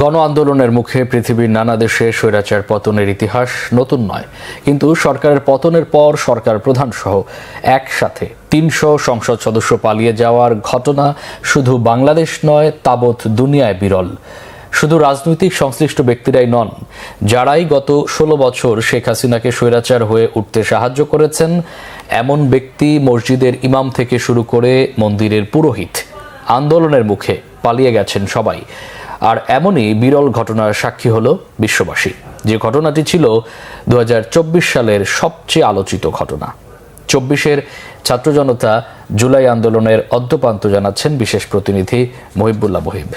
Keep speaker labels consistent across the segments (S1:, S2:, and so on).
S1: গণ আন্দোলনের মুখে পৃথিবীর নানা দেশে স্বৈরাচার পতনের ইতিহাস নতুন নয়, কিন্তু সরকারের পতনের পর সরকার প্রধান সহ একসাথে ৩০০ সংসদ সদস্য পালিয়ে যাওয়ার ঘটনা শুধু বাংলাদেশ নয়, তাবৎ দুনিয়ায় বিরল। শুধু রাজনৈতিক সংশ্লিষ্ট ব্যক্তিরাই নন, যারাই গত ১৬ বছর শেখ হাসিনাকে স্বৈরাচার হয়ে উঠতে সাহায্য করেছেন, এমন ব্যক্তি মসজিদের ইমাম থেকে শুরু করে মন্দিরের পুরোহিত, আন্দোলনের মুখে পালিয়ে গেছেন সবাই। আর এমনই বিরল ঘটনার সাক্ষী হলো বিশ্ববাসী, যে ঘটনাটি ছিল ২০২৪ সালের সবচেয়ে আলোচিত ঘটনা। ২৪-এর ছাত্র জনতা জুলাই আন্দোলনের অদ্যপান্ত জানাচ্ছেন বিশেষ প্রতিনিধি মহিবুল্লাহ মহিব।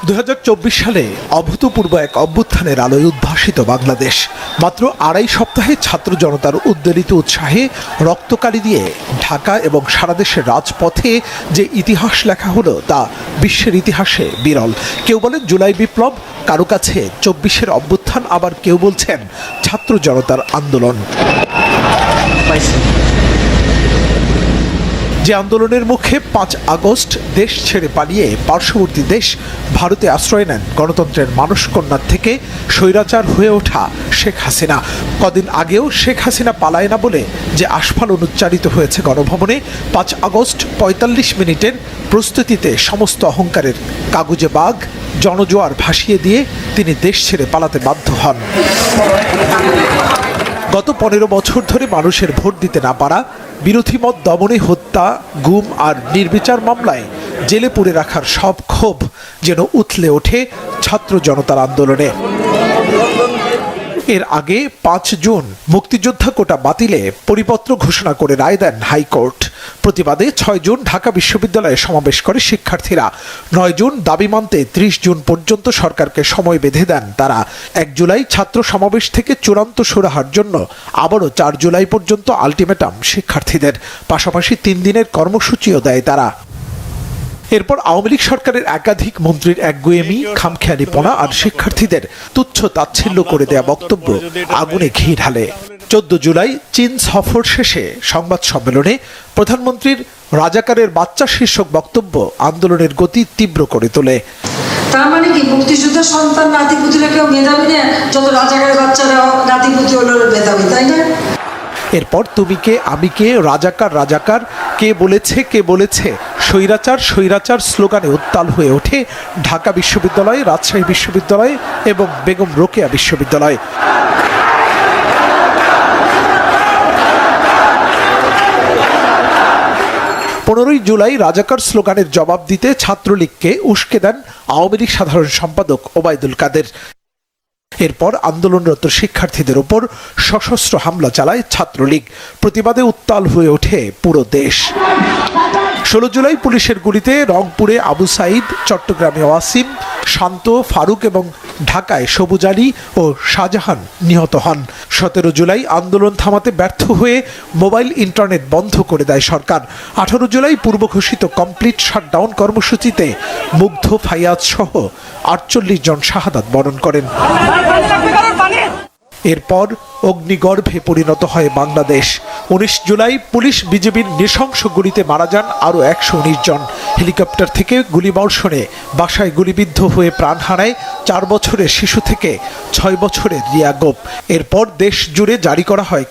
S2: ২০২৪ সালে অভূতপূর্ব এক অভ্যুত্থানের আলোয় উদ্ভাসিত বাংলাদেশ। মাত্র আড়াই সপ্তাহে ছাত্র জনতার উদ্বেলিত উৎসাহে রক্তকালি দিয়ে ঢাকা এবং সারা দেশের রাজপথে যে ইতিহাস লেখা হলো তা বিশ্বের ইতিহাসে বিরল। কেউ বলেন জুলাই বিপ্লব, কারো কাছে ২৪-এর অভ্যুত্থান, আবার কেউ বলছেন ছাত্র জনতার আন্দোলন। যে আন্দোলনের মুখে ৫ আগস্ট দেশ ছেড়ে পালিয়ে পার্শ্ববর্তী দেশ ভারতে আশ্রয় নেন গণতন্ত্রের মানসকন্যার থেকে স্বৈরাচার হয়ে ওঠা শেখ হাসিনা। কদিন আগেও শেখ হাসিনা পালায় না বলে যে আস্ফালন উচ্চারিত হয়েছে গণভবনে, ৫ আগস্ট ৪৫ মিনিটের প্রস্তুতিতে সমস্ত অহংকারের কাগুজে বাঘ জনজোয়ার ভাসিয়ে দিয়ে তিনি দেশ ছেড়ে পালাতে বাধ্য হন। গত ১৫ বছর ধরে মানুষের ভোট দিতে না পারা, বিরোধী মত দমনে হত্যা, গুম আর নির্বিচার মামলায় জেলে পুরে রাখার সব ক্ষোভ যেন উথলে ওঠে ছাত্র জনতার আন্দোলনে। এর আগে ৫ জুন মুক্তিযোদ্ধা কোটা বাতিলে পরিপত্র ঘোষণা করে রায় দেন হাইকোর্ট। প্রতিবাদে ৬ জুন ঢাকা বিশ্ববিদ্যালয়ে সমাবেশ করে শিক্ষার্থীরা। ৯ জুন দাবি মানতে ৩০ জুন পর্যন্ত সরকারকে সময় বেঁধে দেন তারা। ১ জুলাই ছাত্র সমাবেশ থেকে চূড়ান্ত সুরাহার জন্য আবারও ৪ জুলাই পর্যন্ত আলটিমেটাম শিক্ষার্থীদের। পাশাপাশি ৩ দিনের কর্মসূচিও দেয় তারা। এরপর আওয়ামী লীগ সরকারের একাধিক মন্ত্রীর একগুঁয়েমি, খামখেয়ালিপনা আর শিক্ষার্থীদের তুচ্ছ তাচ্ছিল্য করে দেয়া বক্তব্য আগুনে ঘি ঢালে। ১৪ জুলাই চীন সফর শেষে সংবাদ সম্মেলনে প্রধানমন্ত্রীর রাজাকারের বাচ্চা শীর্ষক বক্তব্য আন্দোলনের গতি তীব্র করে তোলে।
S3: তার মানে কি মুক্তিযুদ্ধের সন্তান নাতিপুতিরা কেউ মেধাবী না, যত রাজাকারের বাচ্চারা নাতিপুতি হলো মেধাবী, তাই না?
S2: এরপর তুমি কে, আমি কে, রাজাকার রাজাকার, কে বলেছে স্বৈরাচার স্বৈরাচার স্লোগানে উত্তাল হয়ে ওঠে ঢাকা বিশ্ববিদ্যালয়, রাজশাহী বিশ্ববিদ্যালয় এবং বেগম রোকেয়া বিশ্ববিদ্যালয়। ১৫ জুলাই রাজাকার স্লোগানের জবাব দিতে ছাত্রলীগকে উস্কে দেন আওয়ামী লীগ সাধারণ সম্পাদক ওবায়দুল কাদের। এরপর আন্দোলনরত শিক্ষার্থীদের ওপর সশস্ত্র হামলা চালায় ছাত্রলীগ। প্রতিবাদে উত্তাল হয়ে ওঠে পুরো দেশ। ১৬ জুলাই পুলিশের গুলিতে রংপুরে আবু সাইদ, চট্টগ্রামে ওয়াসিম, শান্ত, ফারুক এবং ঢাকায় সবুজ আলী ও শাহজাহান নিহত হন। ১৭ জুলাই আন্দোলন থামাতে ব্যর্থ হয়ে মোবাইল ইন্টারনেট বন্ধ করে দেয় সরকার। ১৮ জুলাই পূর্ব ঘোষিত কমপ্লিট শাটডাউন কর্মসূচিতে মুগ্ধ, ফাইয়াজ সহ ৪৮ জন শাহাদাত বরণ করেন। এরপর অগ্নিগর্ভে পরিণত হয় বাংলাদেশ। ১৯ জুলাই পুলিশ বিজেপির নৃশংস গুলিতে মারা যান আরও ১১৯ জন। হেলিকপ্টার থেকে গুলিবর্ষণে বাসায় গুলিবিদ্ধ হয়ে প্রাণ হারায় ৪ বছরের শিশু থেকে ৬ বছরের রিয়া গোপ। এরপর দেশ জুড়ে জারি করা হয়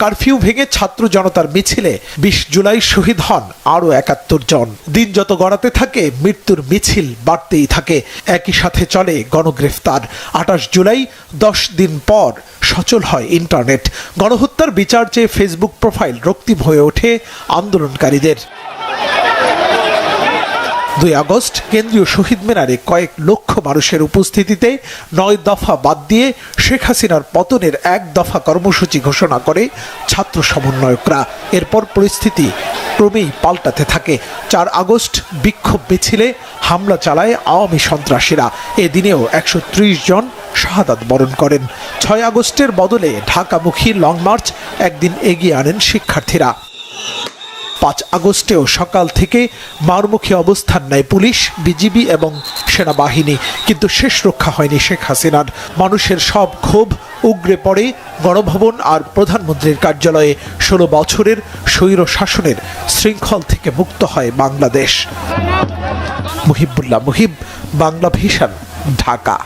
S2: কারফিউ ভেঙে ছাত্র জনতার মিছিলে ২০ জুলাই শহীদ হন আরও ৭১ জন। দিন যত গড়াতে থাকে মৃত্যুর মিছিল বাড়তেই থাকে, একই সাথে চলে গণগ্রেফতার। ২৮ জুলাই ১০ দিন পর সচল হয় ইন্টারনেট। গণহত্যার বিচার চেয়ে ফেসবুক প্রোফাইল রক্তিম হয়ে ওঠে আন্দোলনকারীদের। ২ আগস্ট কেন্দ্রীয় শহীদ মিনারে কয়েক লক্ষ মানুষের উপস্থিতিতে ৯ দফা বাদ দিয়ে শেখ হাসিনার পতনের ১ দফা কর্মসূচি ঘোষণা করে ছাত্র সমন্বয়করা। এরপর পরিস্থিতি ক্রমেই পাল্টাতে থাকে। ৪ আগস্ট বিক্ষোভ মিছিলে হামলা চালায় আওয়ামী সন্ত্রাসীরা। এদিনেও ১৩০ জন শাহাদাত বরণ করেন। ৬ আগস্টের বদলে ঢাকামুখী লং মার্চ একদিন এগিয়ে আনেন শিক্ষার্থীরা। ৫ আগস্টেও সকাল থেকে মারমুখী অবস্থান নেয় পুলিশ, বিজিবি এবং সেনাবাহিনী, কিন্তু শেষ রক্ষা হয়নি শেখ হাসিনার। মানুষের সব ক্ষোভ উগরে পড়ে গণভবন আর প্রধানমন্ত্রীর কার্যালয়ে। ১৬ বছরের স্বৈর শাসনের শৃঙ্খল থেকে মুক্ত হয় বাংলাদেশ। মুহিবুল্লাহ মুহিব, বাংলা ভিশন, ঢাকা।